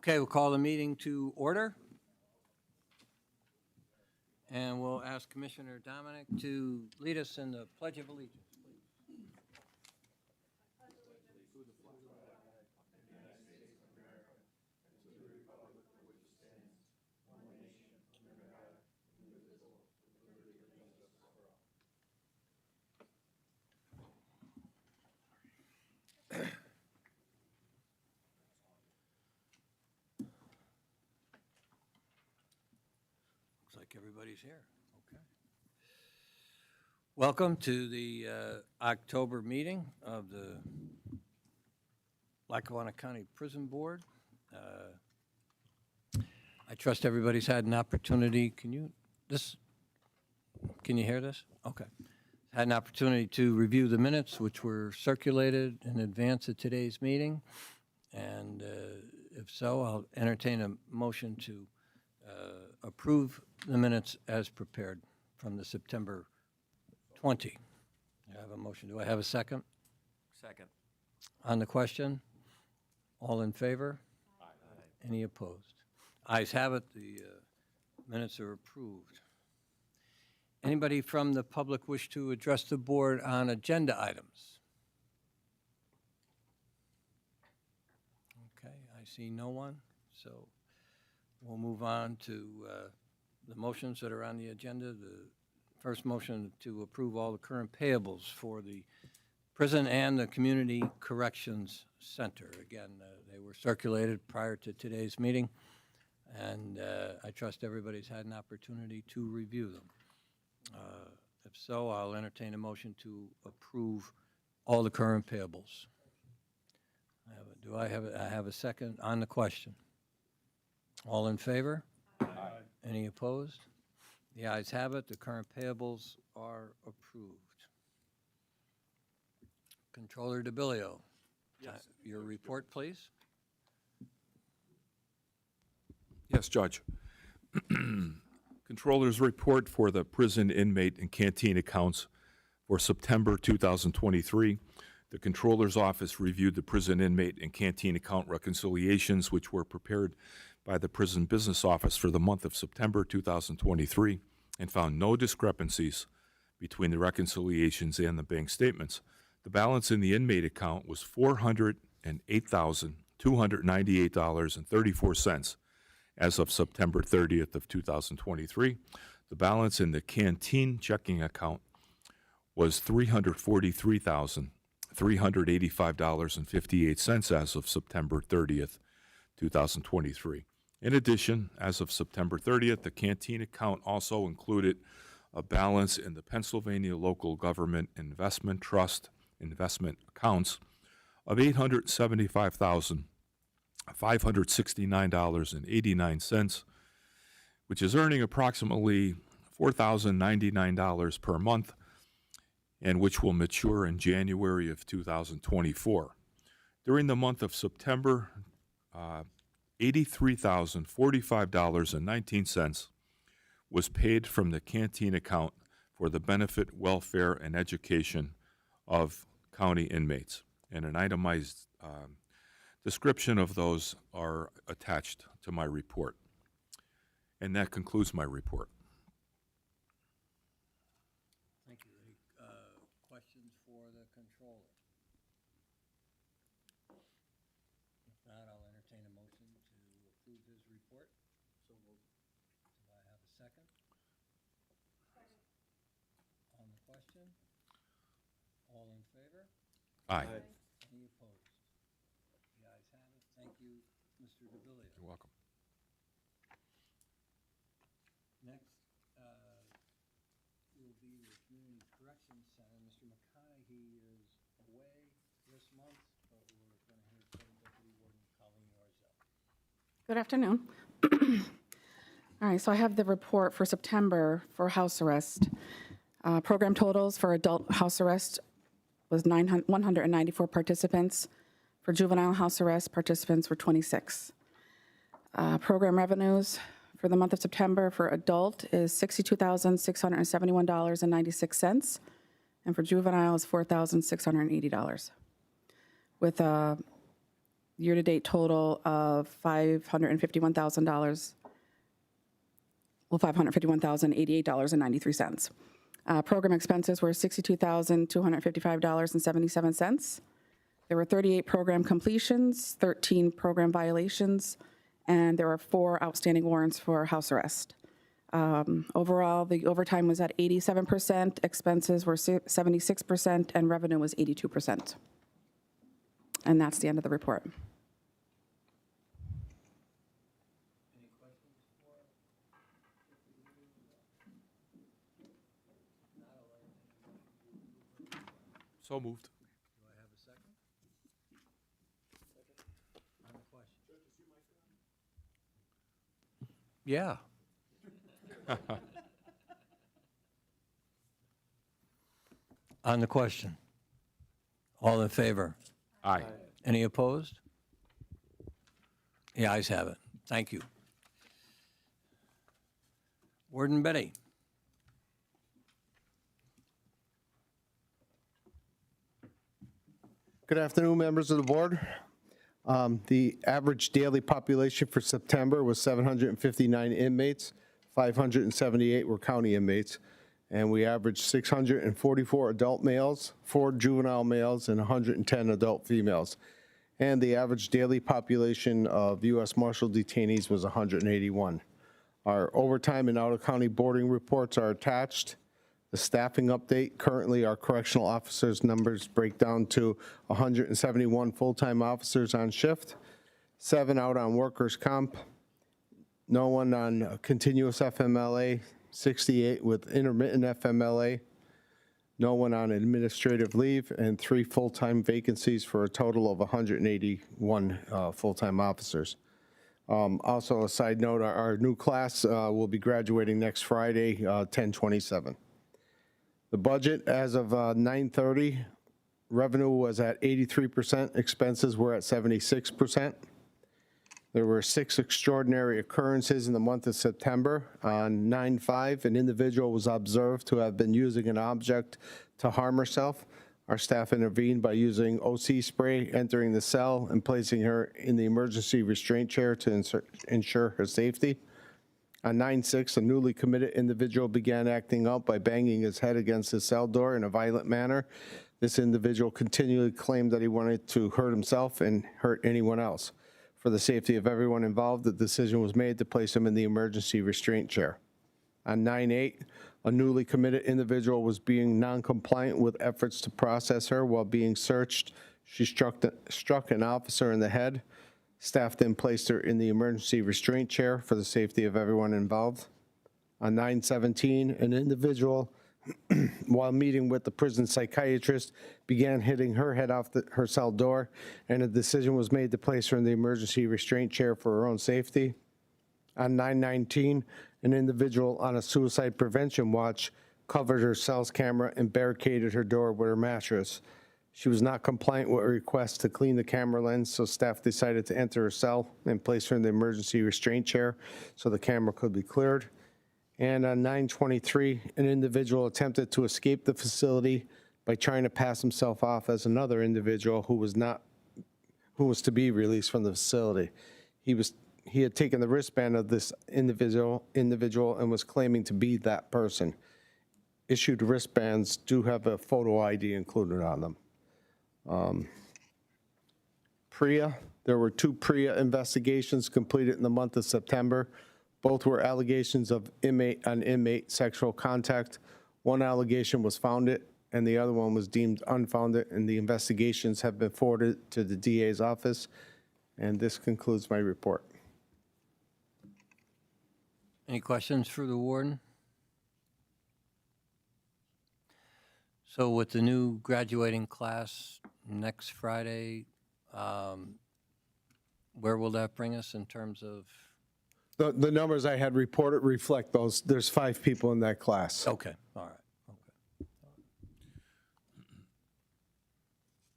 Okay, we'll call the meeting to order. And we'll ask Commissioner Dominic to lead us in the Pledge of Allegiance. Looks like everybody's here. Okay. Welcome to the October meeting of the Lackawanna County Prison Board. I trust everybody's had an opportunity. Can you hear this? Okay. Had an opportunity to review the minutes, which were circulated in advance of today's meeting. And if so, I'll entertain a motion to approve the minutes as prepared from the September 20. I have a motion. Do I have a second? Second. On the question? All in favor? Aye. Any opposed? Ayes have it. The minutes are approved. Anybody from the public wish to address the board on agenda items? Okay, I see no one, so we'll move on to the motions that are on the agenda. The first motion to approve all the current payables for the prison and the Community Corrections Center. Again, they were circulated prior to today's meeting, and I trust everybody's had an opportunity to review them. If so, I'll entertain a motion to approve all the current payables. I have a second on the question? All in favor? Aye. Any opposed? The ayes have it. The current payables are approved. Controller DeBillio. Yes. Your report, please. Yes, Judge. Controller's report for the prison inmate and canteen accounts for September 2023. The Controller's Office reviewed the prison inmate and canteen account reconciliations, which were prepared by the Prison Business Office for the month of September 2023, and found no discrepancies between the reconciliations and the bank statements. The balance in the inmate account was $408,298.34 as of September 30th of 2023. The balance in the canteen checking account was $343,385.58 as of September 30th, 2023. In addition, as of September 30th, the canteen account also included a balance in the Pennsylvania Local Government Investment Trust investment accounts of $875,569.89, which is earning approximately $4,099 per month, and which will mature in January of 2024. During the month of September, $83,045.19 was paid from the canteen account for the benefit, welfare, and education of county inmates. And an itemized description of those are attached to my report. And that concludes my report. Thank you. Any questions for the controller? If not, I'll entertain a motion to approve his report. So moved. Do I have a second? On the question? All in favor? Aye. Any opposed? The ayes have it. Thank you, Mr. DeBillio. You're welcome. Next will be the Community Corrections Center. Mr. McConaughey is away this month, but we're going to hear from Deputy Warden Colleen Orzel. Good afternoon. All right, so I have the report for September for house arrest. Program totals for adult house arrest was 194 participants. For juvenile house arrest, participants were 26. Program revenues for the month of September for adult is $62,671.96, and for juvenile is $4,680. With year-to-date total of $551,000. Well, $551,088.93. Program expenses were $62,255.77. There were 38 program completions, 13 program violations, and there were 4 outstanding warrants for house arrest. Overall, the overtime was at 87%, expenses were 76%, and revenue was 82%. And that's the end of the report. So moved. Yeah. On the question, all in favor? Aye. Any opposed? The ayes have it. Thank you. Warden Betty. Good afternoon, members of the board. The average daily population for September was 759 inmates, 578 were county inmates, and we averaged 644 adult males, 4 juvenile males, and 110 adult females. And the average daily population of U.S. Marshal detainees was 181. Our overtime and out-of-county boarding reports are attached. The staffing update, currently our correctional officers' numbers break down to 171 full-time officers on shift, 7 out on workers' comp, no one on continuous FMLA, 68 with intermittent FMLA, no one on administrative leave, and 3 full-time vacancies for a total of 181 full-time officers. Also, a side note, our new class will be graduating next Friday, 10/27. The budget, as of 9/30, revenue was at 83%, expenses were at 76%. There were 6 extraordinary occurrences in the month of September. On 9/5, an individual was observed to have been using an object to harm herself. Our staff intervened by using OC spray, entering the cell, and placing her in the emergency restraint chair to ensure her safety. On 9/6, a newly committed individual began acting out by banging his head against the cell door in a violent manner. This individual continually claimed that he wanted to hurt himself and hurt anyone else. For the safety of everyone involved, the decision was made to place him in the emergency restraint chair. On 9/8, a newly committed individual was being non-compliant with efforts to process her while being searched. She struck an officer in the head. Staff then placed her in the emergency restraint chair for the safety of everyone involved. On 9/17, an individual, while meeting with the prison psychiatrist, began hitting her head off her cell door, and a decision was made to place her in the emergency restraint chair for her own safety. On 9/19, an individual on a suicide prevention watch covered her cell's camera and barricaded her door with her mattress. She was not compliant with a request to clean the camera lens, so staff decided to enter her cell and place her in the emergency restraint chair so the camera could be cleared. And on 9/23, an individual attempted to escape the facility by trying to pass himself off as another individual who was to be released from the facility. He had taken the wristband of this individual and was claiming to be that person. Issued wristbands do have a photo ID included on them. PREA, there were 2 PREA investigations completed in the month of September. Both were allegations of inmate sexual contact. One allegation was founded, and the other one was deemed unfounded, and the investigations have been forwarded to the DA's office. And this concludes my report. Any questions for the warden? So with the new graduating class next Friday, where will that bring us in terms of? The numbers I had reported reflect those. There's 5 people in that class. Okay, all right, okay.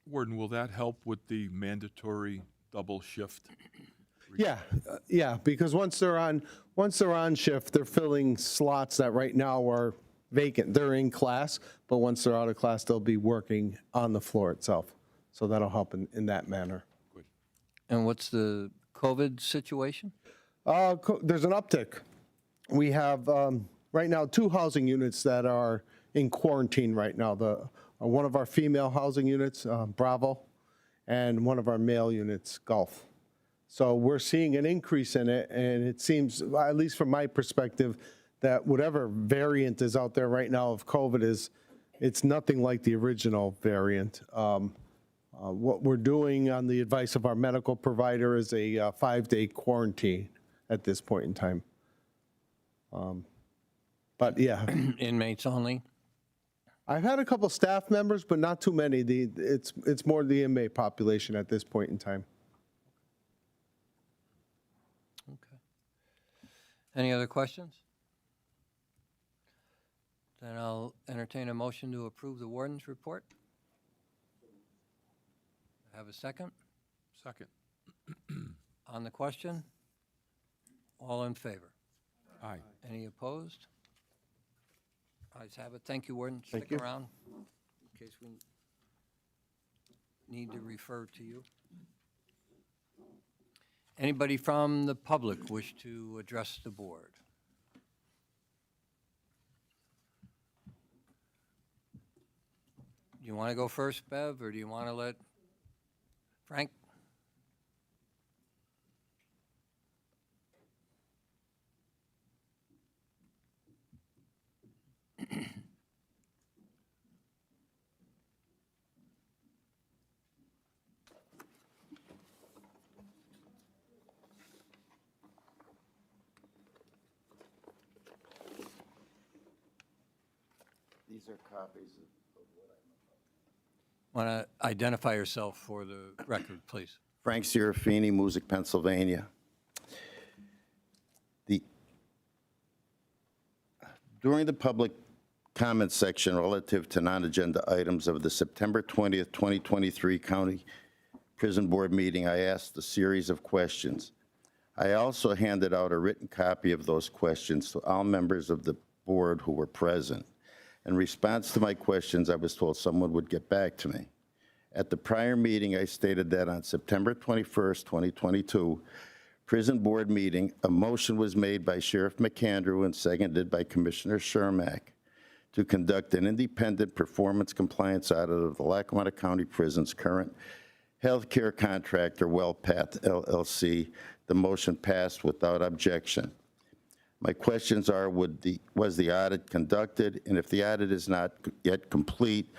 Warden, will that help with the mandatory double shift? Yeah, because once they're on shift, they're filling slots that right now are vacant. They're in class, but once they're out of class, they'll be working on the floor itself. So that'll help in that manner. Good. And what's the COVID situation? There's an uptick. We have, right now, 2 housing units that are in quarantine right now. One of our female housing units, Bravo, and one of our male units, Gulf. So we're seeing an increase in it, and it seems, at least from my perspective, that whatever variant is out there right now of COVID it's nothing like the original variant. What we're doing on the advice of our medical provider is a 5-day quarantine at this point in time. But yeah, Inmates only? I've had a couple staff members, but not too many. It's more the inmate population at this point in time. Okay. Any other questions? Then I'll entertain a motion to approve the warden's report. Have a second? Second. On the question? All in favor? Aye. Any opposed? Ayes have it. Thank you, Warden. Thank Stick you. around in case we need to refer to you. Anybody from the public wish to address the board? Do you want to go first, Bev, or do you want to let Frank? These are copies of Want to identify yourself for the record, please? Frank Serafini, Music, Pennsylvania. During the public comment section relative to non-agenda items of the September 20th, 2023 County Prison Board meeting, I asked a series of questions. I also handed out a written copy of those questions to all members of the board who were present. In response to my questions, I was told someone would get back to me. At the prior meeting, I stated that on September 21st, 2022, prison board meeting, a motion was made by Sheriff McAndrew and seconded by Commissioner Shermack to conduct an independent performance compliance audit of the Lackawanna County Prison's current healthcare contractor, WellPath LLC. The motion passed without objection. My questions are, was the audit conducted? And if the audit is not yet complete,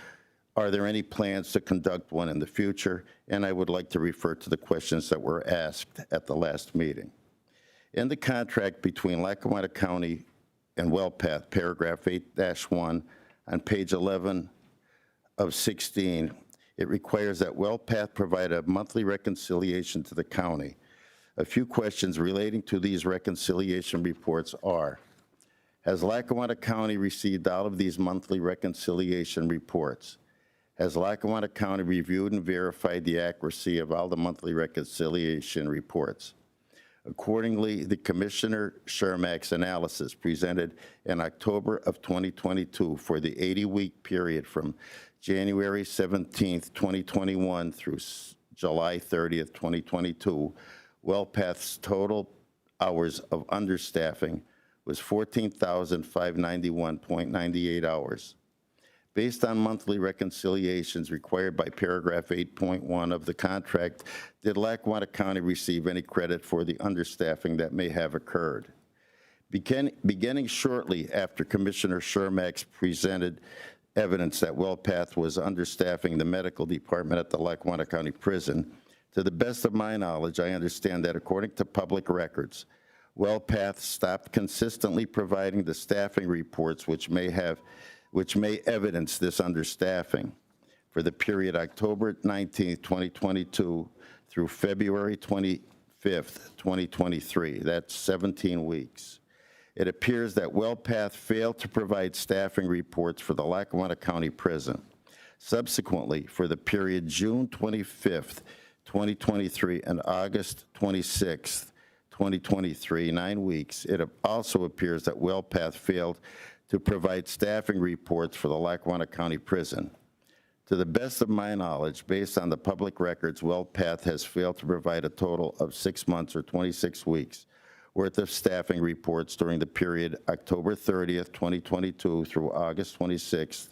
are there any plans to conduct one in the future? And I would like to refer to the questions that were asked at the last meeting. In the contract between Lackawanna County and WellPath, paragraph 8-1, on page 11 of 16, it requires that WellPath provide a monthly reconciliation to the county. A few questions relating to these reconciliation reports are, has Lackawanna County received all of these monthly reconciliation reports? Has Lackawanna County reviewed and verified the accuracy of all the monthly reconciliation reports? Accordingly, the Commissioner Shermack's analysis presented in October of 2022 for the 80-week period from January 17th, 2021 through July 30th, 2022, WellPath's total hours of understaffing was 14,591.98 hours. Based on monthly reconciliations required by paragraph 8.1 of the contract, did Lackawanna County receive any credit for the understaffing that may have occurred? Beginning shortly after Commissioner Shermack presented evidence that WellPath was understaffing the medical department at the Lackawanna County Prison, to the best of my knowledge, I understand that according to public records, WellPath stopped consistently providing the staffing reports which may evidence this understaffing for the period October 19th, 2022 through February 25th, 2023. That's 17 weeks. It appears that WellPath failed to provide staffing reports for the Lackawanna County Prison. Subsequently, for the period June 25th, 2023 and August 26th, 2023, 9 weeks, it also appears that WellPath failed to provide staffing reports for the Lackawanna County Prison. To the best of my knowledge, based on the public records, WellPath has failed to provide a total of 6 months or 26 weeks worth of staffing reports during the period October 30th, 2022 through August 26th,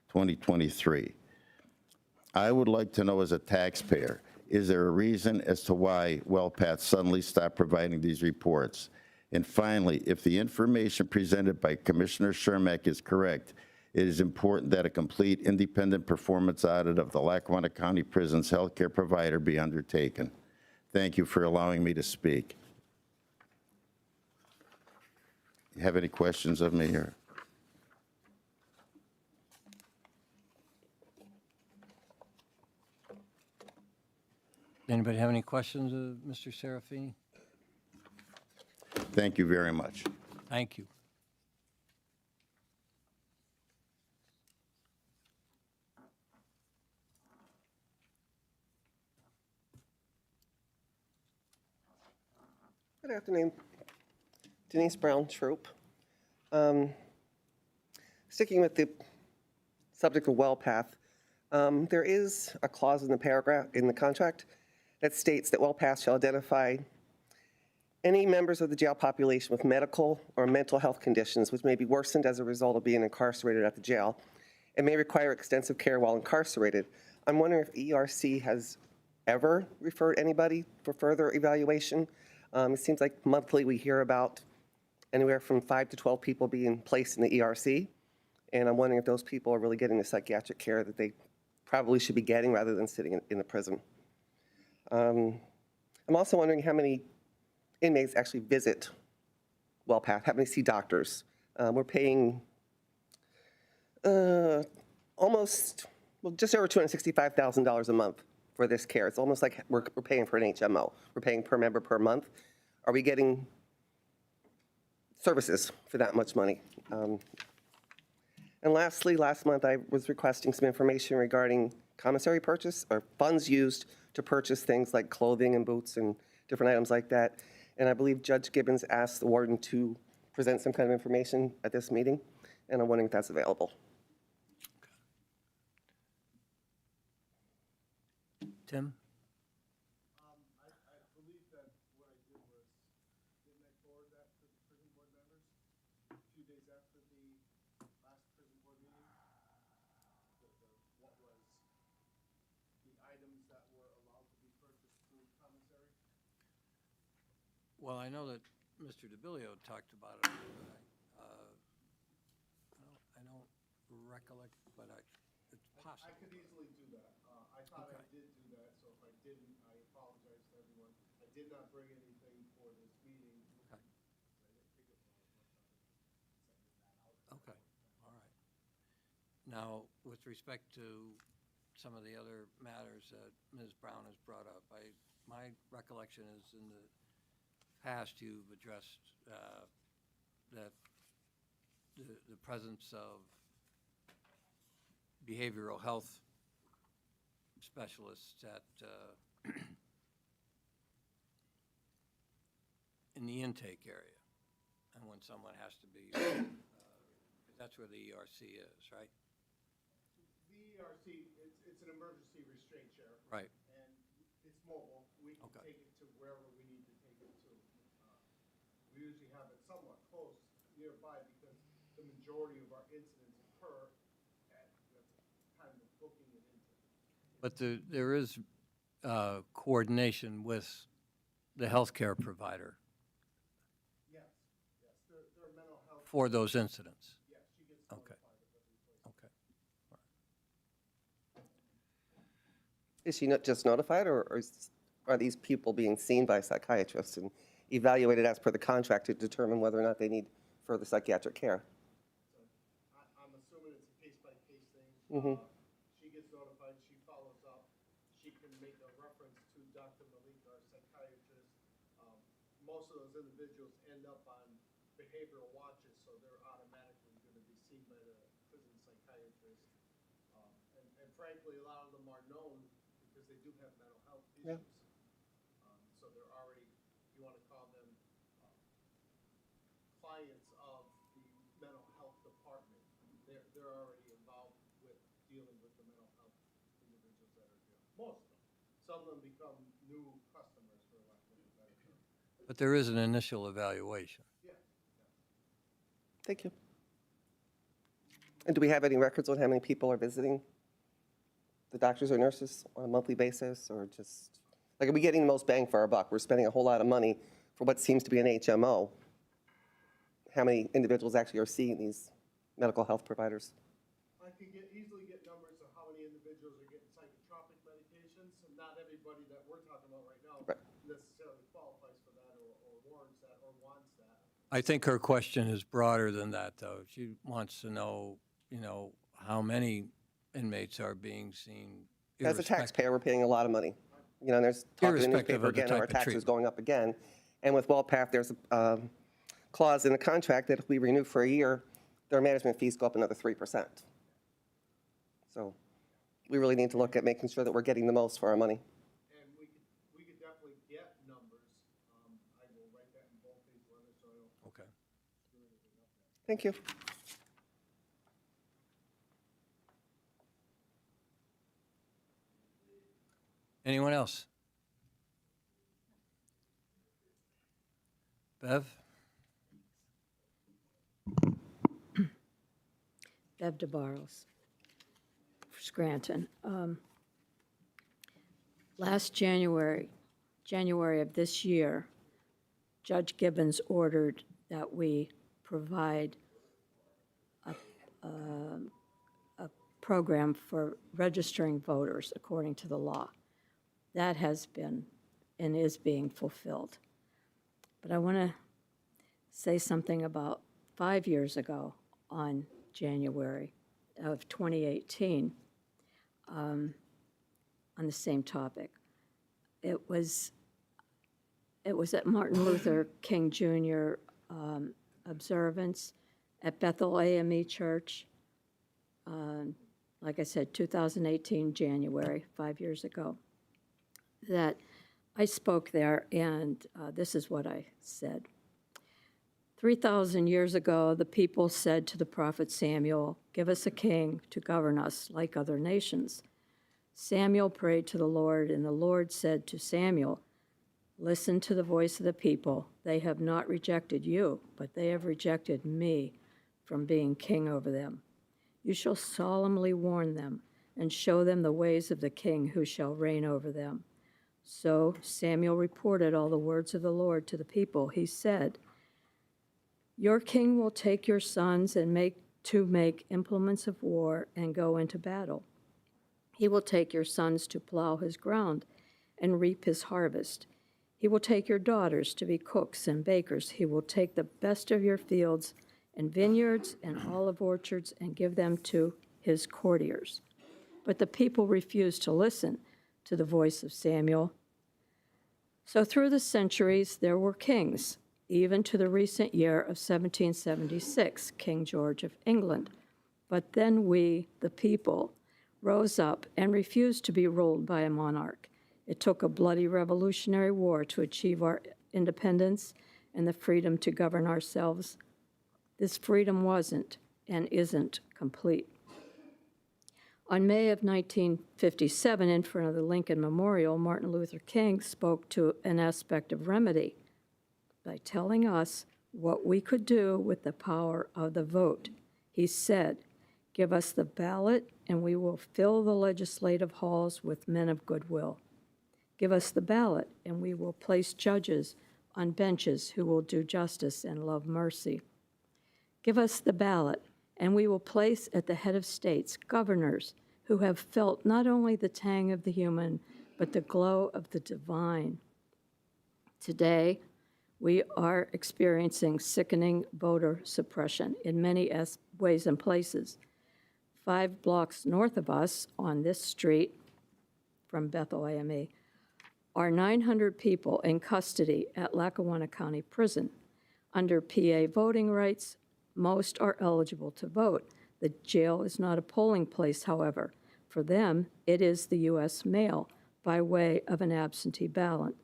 2023. I would like to know as a taxpayer, is there a reason as to why WellPath suddenly stopped providing these reports? And finally, if the information presented by Commissioner Shermack is correct, it is important that a complete independent performance audit of the Lackawanna County Prison's healthcare provider be undertaken. Thank you for allowing me to speak. You have any questions of me here? Anybody have any questions of Mr. Serafini? Thank you very much. Thank you. Good afternoon. Denise Brown, Troop. Sticking with the subject of WellPath, there is a clause in the paragraph in the contract that states that WellPath shall identify any members of the jail population with medical or mental health conditions which may be worsened as a result of being incarcerated at the jail and may require extensive care while incarcerated. I'm wondering if ERC has ever referred anybody for further evaluation. It seems like monthly we hear about anywhere from 5 to 12 people being placed in the ERC, and I'm wondering if those people are really getting the psychiatric care that they probably should be getting rather than sitting in the prison. I'm also wondering how many inmates actually visit WellPath, how many see doctors. We're paying almost, well, just over $265,000 a month for this care. It's almost like we're paying for an HMO. We're paying per member per month. Are we getting services for that much money? And lastly, last month I was requesting some information regarding commissary purchase or funds used to purchase things like clothing and boots and different items like that. And I believe Judge Gibbons asked the warden to present some kind of information at this meeting, and I'm wondering if that's available. Tim? I believe that what I did was, didn't I forward that to the prison board members a few days after the last prison board meeting? What was the items that were allowed to be purchased through commissary? Well, I know that Mr. DeBilio talked about it. I don't recollect, but it's possible. I could easily do that. I thought I did do that, so if I didn't, I apologize to everyone. I did not bring anything for this meeting. Okay. Okay, all right. Now, with respect to some of the other matters that Ms. Brown has brought up, my recollection is in the past you've addressed that the presence of behavioral health specialists at in the intake area, and when someone has to be, that's where the ERC is, right? The ERC, it's an emergency restraint chair. Right. And it's mobile. We can Okay. take it to wherever we need to take it to. We usually have it somewhat close nearby because the majority of our incidents occur at the time of booking an intake. But there is coordination with the healthcare provider Yes, yes, they're mental health. for those incidents. Yes, she gets Okay. notified of every place. Okay. Is she not just notified, or are these people being seen by psychiatrists and evaluated as per the contract to determine whether or not they need further psychiatric care? I'm assuming it's a case-by-case thing. Mhm. She gets notified, she follows up, she can make a reference to Dr. Malik, our psychiatrist. Most of those individuals end up on behavioral watches, so they're automatically going to be seen by the prison psychiatrist. And frankly, a lot of them are known because they do have mental health Yeah. issues. So they're already, you want to call them clients of the mental health department. They're already involved with dealing with the mental health Most of them. Some of them become new customers, for lack of a better term. But there is an initial evaluation. Thank you. And do we have any records on how many people are visiting the doctors or nurses on a monthly basis, or just, like, are we getting the most bang for our buck? We're spending a whole lot of money for what seems to be an HMO. How many individuals actually are seeing these medical health providers? I could easily get numbers of how many individuals are getting psychotropic medications, and not everybody that we're talking about right now Right. necessarily qualifies for that or warrants that or wants that. I think her question is broader than that, though. She wants to know, how many inmates are being seen. As a irrespective- taxpayer, we're paying a lot of money. And there's talk in the Irrespective newspaper of the again, of our type of taxes treatment. going up again. And with WellPath, there's a clause in the contract that if we renew for a year, their management fees go up another 3%. So we really need to look at making sure that we're getting the most for our money. And we could definitely get numbers. I will write that in bold-page letters so I don't Okay. screw anything up there. Thank you. Anyone else? Bev? Bev DeBarros, Scranton. Last January of this year, Judge Gibbons ordered that we provide a program for registering voters according to the law. That has been and is being fulfilled. But I want to say something about 5 years ago on January of 2018 on the same topic. It was at Martin Luther King Jr. Observance at Bethel AME Church. Like I said, 2018 January, 5 years ago, that I spoke there, and this is what I said. 3,000 years ago, the people said to the prophet Samuel, "Give us a king to govern us like other nations." Samuel prayed to the Lord, and the Lord said to Samuel, "Listen to the voice of the people. They have not rejected you, but they have rejected me from being king over them. You shall solemnly warn them and show them the ways of the king who shall reign over them." So Samuel reported all the words of the Lord to the people. He said, "Your king will take your sons and make implements of war and go into battle. He will take your sons to plow his ground and reap his harvest. He will take your daughters to be cooks and bakers. He will take the best of your fields and vineyards and olive orchards and give them to his courtiers." But the people refused to listen to the voice of Samuel. So through the centuries, there were kings, even to the recent year of 1776, King George of England. But then we, the people, rose up and refused to be ruled by a monarch. It took a bloody revolutionary war to achieve our independence and the freedom to govern ourselves. This freedom wasn't and isn't complete. On May of 1957, in front of the Lincoln Memorial, Martin Luther King spoke to an aspect of remedy by telling us what we could do with the power of the vote. He said, "Give us the ballot, and we will fill the legislative halls with men of goodwill. Give us the ballot, and we will place judges on benches who will do justice and love mercy. Give us the ballot, and we will place at the head of states governors who have felt not only the tang of the human, but the glow of the divine." Today, we are experiencing sickening voter suppression in many ways and places. 5 blocks north of us on this street from Bethel AME are 900 people in custody at Lackawanna County Prison. Under PA voting rights, most are eligible to vote. The jail is not a polling place, however. For them, it is the U.S. mail by way of an absentee ballot.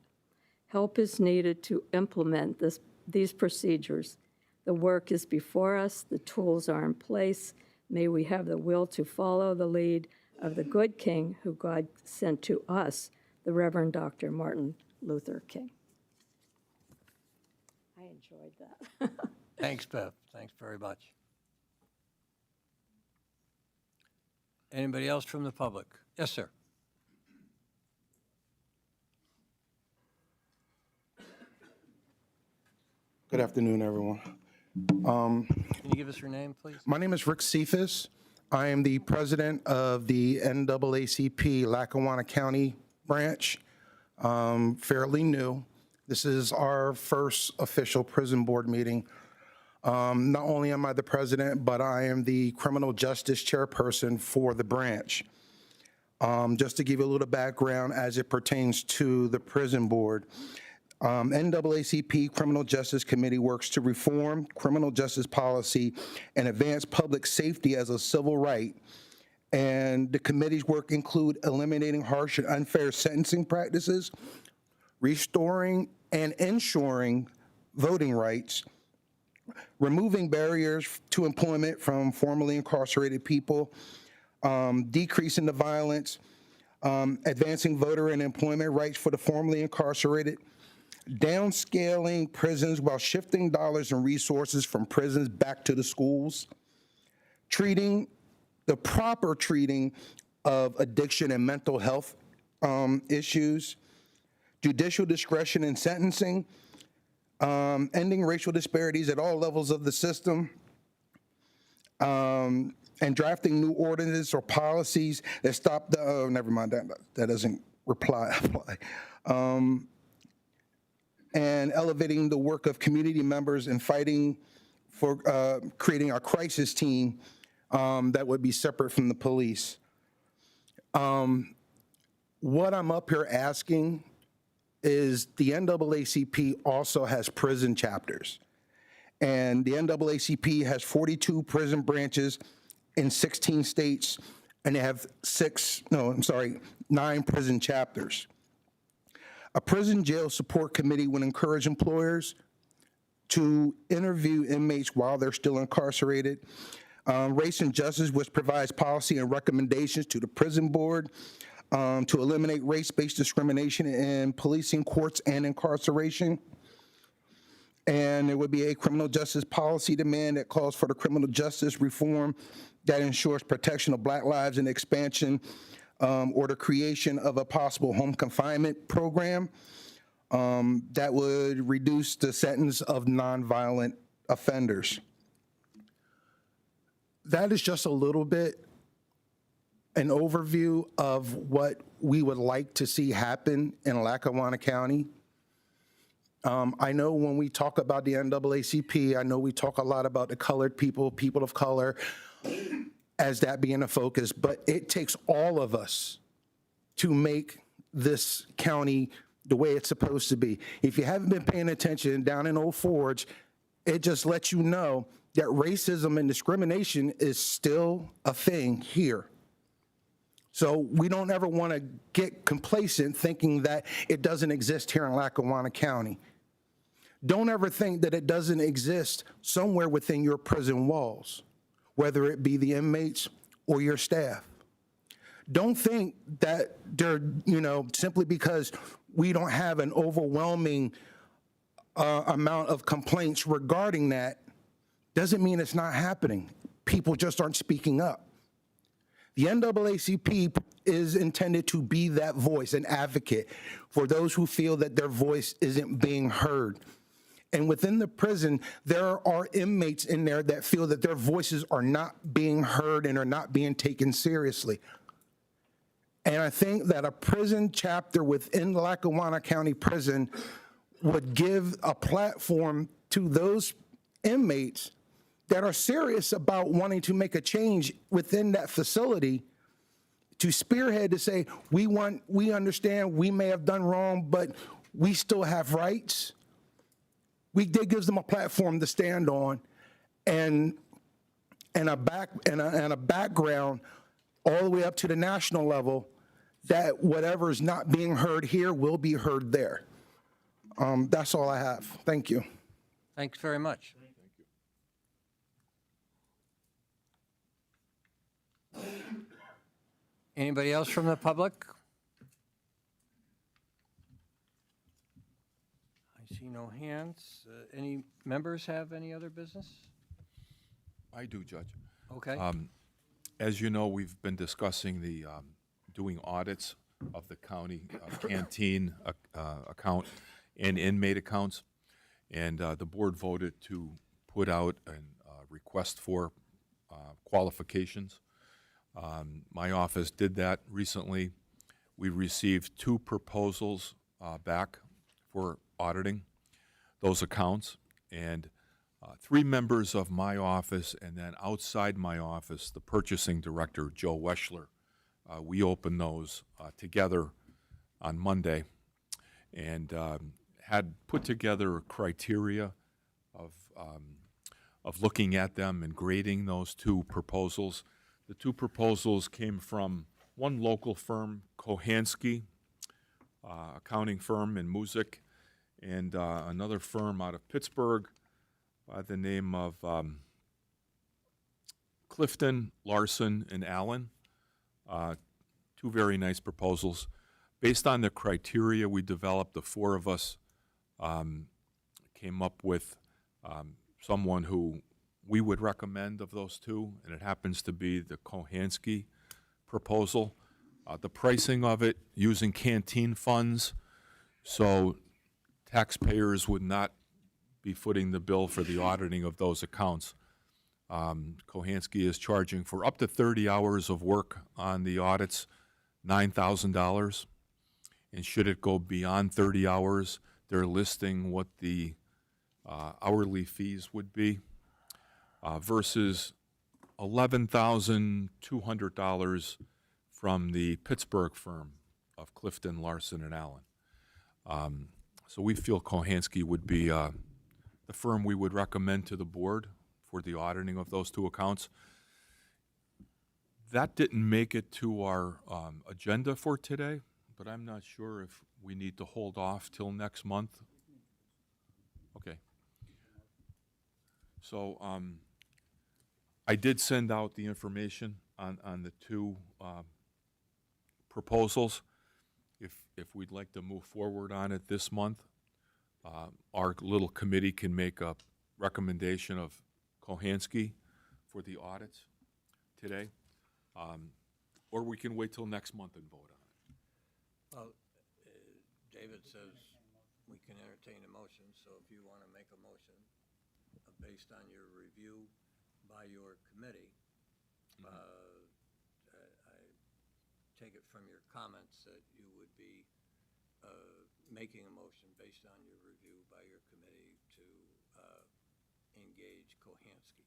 Help is needed to implement these procedures. The work is before us. The tools are in place. May we have the will to follow the lead of the good King who God sent to us, the Reverend Dr. Martin Luther King. I enjoyed that. Thanks, Bev. Thanks very much. Anybody else from the public? Yes, sir. Good afternoon, everyone. Can you give us your name, please? My name is Rick Cephas. I am the president of the NAACP Lackawanna County branch, fairly new. This is our first official prison board meeting. Not only am I the president, but I am the criminal justice chairperson for the branch. Just to give you a little background as it pertains to the prison board, NAACP Criminal Justice Committee works to reform criminal justice policy and advance public safety as a civil right. And the committee's work include eliminating harsh and unfair sentencing practices, restoring and ensuring voting rights, removing barriers to employment from formerly incarcerated people, decreasing the violence, advancing voter and employment rights for the formerly incarcerated, downscaling prisons while shifting dollars and resources from prisons back to the schools, treating the proper treating of addiction and mental health issues, judicial discretion in sentencing, ending racial disparities at all levels of the system, and drafting new ordinances or policies that stop the, oh, never mind, that doesn't apply. And elevating the work of community members and fighting for creating a crisis team that would be separate from the police. What I'm up here asking is the NAACP also has prison chapters. And the NAACP has 42 prison branches in 16 states, and they have 9 prison chapters. A prison jail support committee would encourage employers to interview inmates while they're still incarcerated. Race and Justice, which provides policy and recommendations to the prison board to eliminate race-based discrimination in policing, courts, and incarceration. And there would be a criminal justice policy demand that calls for the criminal justice reform that ensures protection of Black lives and expansion or the creation of a possible home confinement program that would reduce the sentence of nonviolent offenders. That is just a little bit an overview of what we would like to see happen in Lackawanna County. I know when we talk about the NAACP, I know we talk a lot about the colored people, people of color, as that being a focus, but it takes all of us to make this county the way it's supposed to be. If you haven't been paying attention down in Old Forge, it just lets you know that racism and discrimination is still a thing here. So we don't ever want to get complacent thinking that it doesn't exist here in Lackawanna County. Don't ever think that it doesn't exist somewhere within your prison walls, whether it be the inmates or your staff. Don't think that they're, simply because we don't have an overwhelming amount of complaints regarding that, doesn't mean it's not happening. People just aren't speaking up. The NAACP is intended to be that voice, an advocate for those who feel that their voice isn't being heard. And within the prison, there are inmates in there that feel that their voices are not being heard and are not being taken seriously. And I think that a prison chapter within Lackawanna County Prison would give a platform to those inmates that are serious about wanting to make a change within that facility to spearhead to say, we understand we may have done wrong, but we still have rights. That gives them a platform to stand on and a background all the way up to the national level that whatever is not being heard here will be heard there. That's all I have. Thank you. Thanks very much. Anybody else from the public? I see no hands. Any members have any other business? I do, Judge. Okay. As you know, we've been discussing the, doing audits of the county canteen account and inmate accounts. And the board voted to put out a request for qualifications. My office did that recently. We received 2 proposals back for auditing those accounts. And 3 members of my office, and then outside my office, the purchasing director, Joe Weschler. We opened those together on Monday and had put together a criteria of looking at them and grading those 2 proposals. The 2 proposals came from one local firm, Kohansky, accounting firm in Music, and another firm out of Pittsburgh by the name of Clifton, Larson, and Allen. 2 very nice proposals. Based on the criteria we developed, the 4 of us came up with someone who we would recommend of those 2, and it happens to be the Kohansky proposal. The pricing of it using canteen funds, so taxpayers would not be footing the bill for the auditing of those accounts. Kohansky is charging for up to 30 hours of work on the audits, $9,000. And should it go beyond 30 hours, they're listing what the hourly fees would be versus $11,200 from the Pittsburgh firm of Clifton, Larson, and Allen. So we feel Kohansky would be the firm we would recommend to the board for the auditing of those 2 accounts. That didn't make it to our agenda for today, but I'm not sure if we need to hold off till next month. Okay. So I did send out the information on the 2 proposals. If we'd like to move forward on it this month, our little committee can make a recommendation of Kohansky for the audits today, or we can wait till next month and vote on it. Well, David says we can entertain a motion, so if you want to make a motion based on your review by your committee, I take it from your comments that you would be making a motion based on your review by your committee to engage Kohansky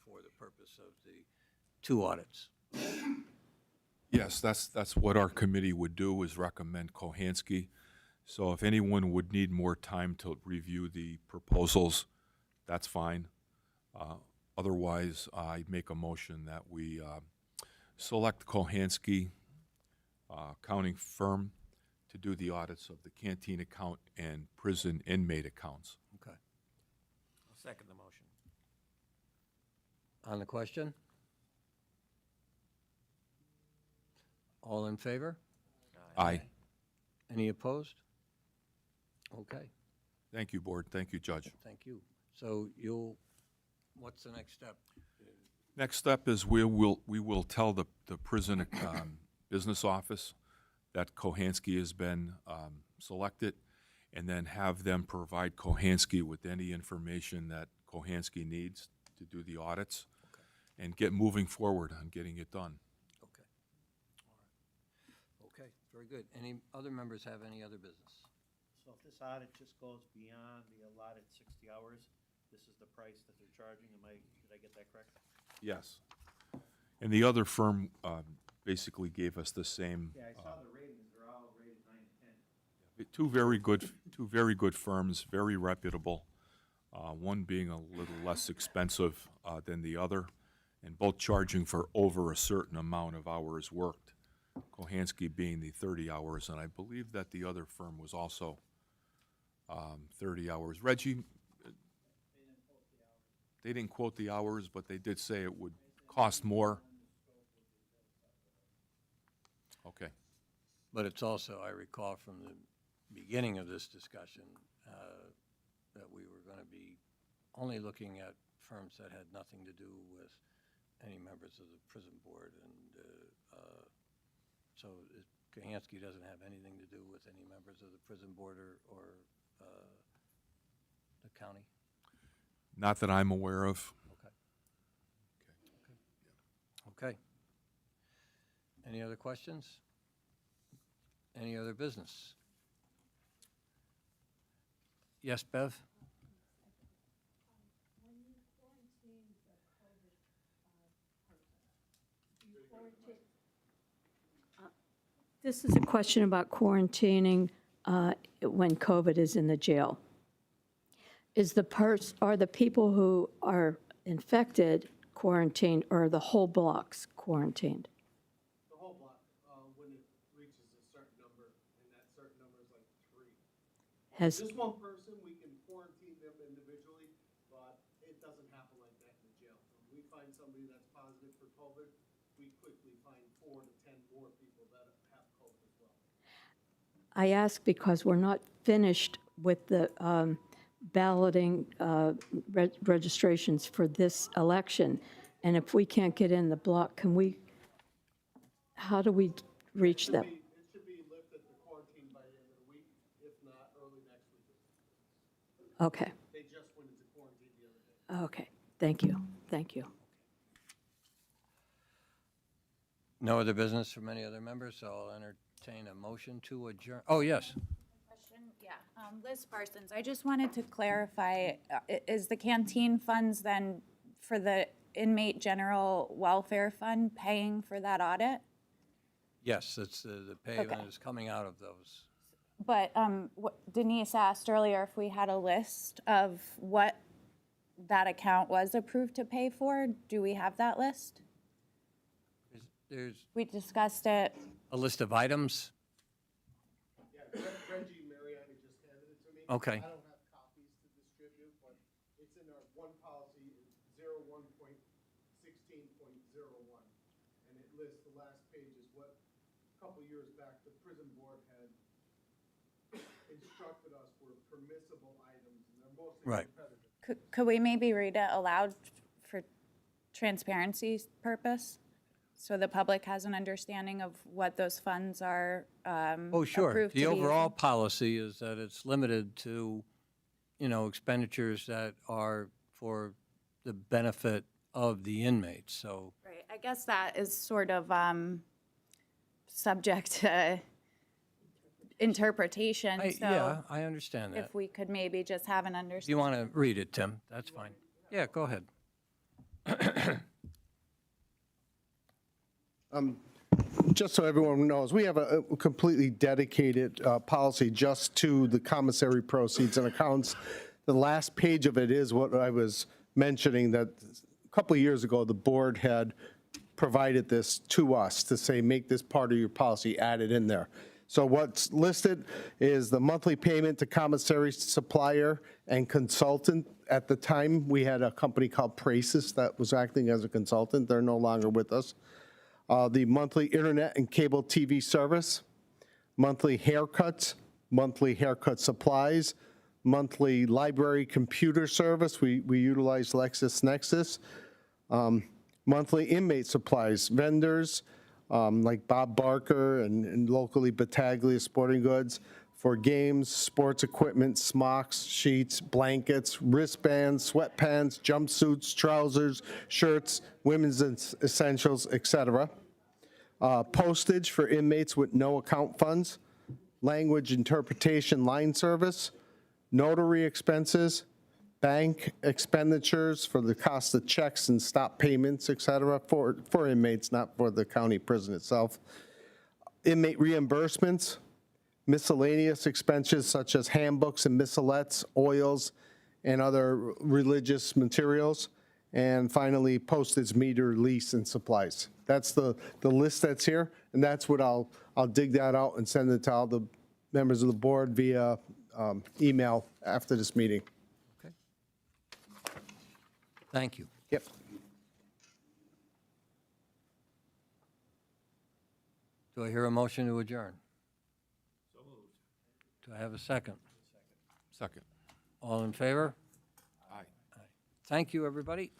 for the purpose of the 2 audits. Yes, that's what our committee would do, is recommend Kohansky. So if anyone would need more time to review the proposals, that's fine. Otherwise, I make a motion that we select Kohansky accounting firm to do the audits of the canteen account and prison inmate accounts. Okay. I'll second the motion. On the question? All in favor? Aye. Any opposed? Okay, Thank you, board. Thank you, Judge. thank you. So what's the next step? Next step is we will tell the prison business office that Kohansky has been selected, and then have them provide Kohansky with any information that Kohansky needs to do the audits, and get moving forward on getting it done. Okay. All right. Okay, very good. Any other members have any other business? So if this audit just goes beyond the allotted 60 hours, this is the price that they're charging, did I get that correct? Yes. And the other firm basically gave us the same. Yeah, I saw the ratings, they're all rated 9 and 10. Two very good firms, very reputable. One being a little less expensive than the other, and both charging for over a certain amount of hours worked. Kohansky being the 30 hours, and I believe that the other firm was also 30 hours. Reggie, they didn't quote the hours, but they did say it would cost more. Okay. But it's also, I recall from the beginning of this discussion, that we were going to be only looking at firms that had nothing to do with any members of the prison board. And so Kahansky doesn't have anything to do with any members of the prison board or the county? Not that I'm aware of. Okay. Any other questions? Any other business? Yes, Bev? This is a question about quarantining when COVID is in the jail. Are the people who are infected quarantined, or are the whole blocks quarantined? The whole block, when it reaches a certain number, and that certain number is like 3. Has, Just one person, we can quarantine them individually, but it doesn't happen like that in the jail. When we find somebody that's positive for COVID, we quickly find 4 to 10 more people that have COVID as well. I ask because we're not finished with the balloting registrations for this election. And if we can't get in the block, how do we reach them? It should be lifted, the quarantine, by the end of the week, if not early next week. Okay, They just went into quarantine the other day. okay, thank you, thank you. No other business from any other members, so I'll entertain a motion to adjourn. Oh, yes. Yeah, Liz Parsons, I just wanted to clarify, is the canteen funds then for the inmate general welfare fund paying for that audit? Yes, it's the payment is coming out of those. But what Denise asked earlier if we had a list of what that account was approved to pay for. Do we have that list? There's We discussed it. a list of items. Yeah, Reggie Mariani just handed it to me. Okay. I don't have copies to distribute, but it's in our one policy, 01.16.01. And it lists, the last page is what, a couple years back, the prison board had instructed us were permissible items, and they're mostly Right. repetitive. Could we maybe read it aloud for transparency purpose? So the public has an understanding of what those funds are Oh, sure. approved to The be overall using? policy is that it's limited to, expenditures that are for the benefit of the inmates. So, Right, I guess that is sort of subject to interpretation, yeah, so I understand that. if we could maybe just have an If you understanding. want to read it, Tim, that's fine. Yeah, go ahead. Just so everyone knows, we have a completely dedicated policy just to the commissary proceeds and accounts. The last page of it is what I was mentioning, that a couple of years ago, the board had provided this to us to say, make this part of your policy, add it in there. So what's listed is the monthly payment to commissary supplier and consultant. At the time, we had a company called Prasis that was acting as a consultant. They're no longer with us. The monthly internet and cable TV service, monthly haircuts, monthly haircut supplies, monthly library computer service. We utilize LexisNexis. Monthly inmate supplies, vendors like Bob Barker and locally Battaglia Sporting Goods for games, sports equipment, smocks, sheets, blankets, wristbands, sweatpants, jumpsuits, trousers, shirts, women's essentials, etc. Postage for inmates with no account funds, language interpretation line service, notary expenses, bank expenditures for the cost of checks and stop payments, et cetera, for inmates, not for the county prison itself. Inmate reimbursements, miscellaneous expenses such as handbooks and missalettes, oils, and other religious materials. And finally, postage, meter, lease, and supplies. That's the list that's here, and that's what I'll dig that out and send it to all the members of the board via email after this meeting. Okay. Thank you. Yep. Do I hear a motion to adjourn? So moved. Do I have a second? Second. All in favor? Aye. Thank you, everybody.